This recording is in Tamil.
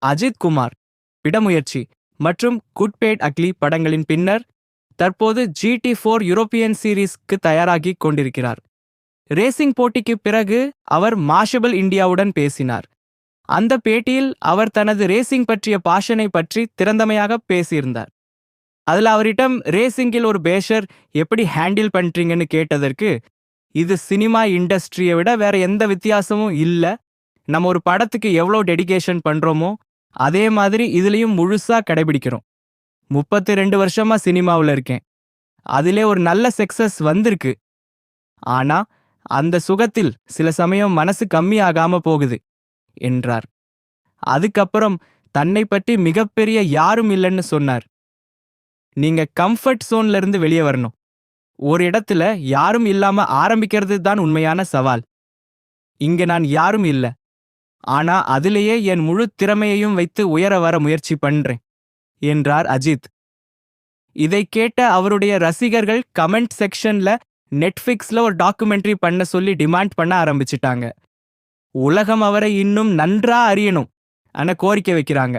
அஜித் குமார் விடாமுயற்சி மற்றும் குட் பேட் அக்லி படங்களின் பின்னர் தற்போது GT4 யூரோப்பியன் சீரீஸ்க்கு தயாராகி கொண்டிருக்கிறார். ரேசிங் போட்டிக்கு பிறகு அவர் மாஷபிள் இந்தியாவுடன் பேசினார். அந்த பேட்டியில் அவர் தனது ரேசிங் பற்றிய பாஷனை பற்றி திறந்தமையாக பேசியிருந்தார். அதுல அவரிடம் ரேசிங்கில் ஒரு பேஷர் எப்படி ஹேண்டில் பண்றீங்கன்னு கேட்டதற்கு, இது சினிமா இண்டஸ்ட்ரியை விட வேற எந்த வித்தியாசமும் இல்ல, நம்ம ஒரு படத்துக்கு எவ்வளோ டெடிகேஷன் பண்றோமோ அதே மாதிரி இதுலயும் முழுசா கடைபிடிக்கிறோம். 32 வருஷமா சினிமாவில் இருக்கேன், அதிலே ஒரு நல்ல சக்சஸ் வந்திருக்கு. ஆனா அந்த சுகத்தில் சில சமயம் மனசு கம்மியாகாம போகுது என்றார். அதுக்கப்புறம் தன்னை பற்றி மிகப்பெரிய யாரும் இல்லைன்னு சொன்னார். நீங்க கம்ஃபர்ட் சோன்ல இருந்து வெளியே வரணும். ஒரு இடத்துல யாரும் இல்லாம ஆரம்பிக்கிறது தான் உண்மையான சவால். இங்க நான் யாரும் இல்ல, ஆனா அதிலேயே என் முழு திறமையையும் வைத்து உயர வர முயற்சி பண்றேன் என்றார் அஜித். இதை கேட்ட அவருடைய ரசிகர்கள் கமெண்ட் செக்ஷன்ல நெட்ஃபிளிக்ஸ்ல ஒரு டாக்குமெண்ட்ரி பண்ண சொல்லி டிமாண்ட் பண்ண ஆரம்பிச்சிட்டாங்க. உலகம் அவரை இன்னும் நன்றா அறியணும் ஆனா கோரிக்கை வைக்கிறாங்க.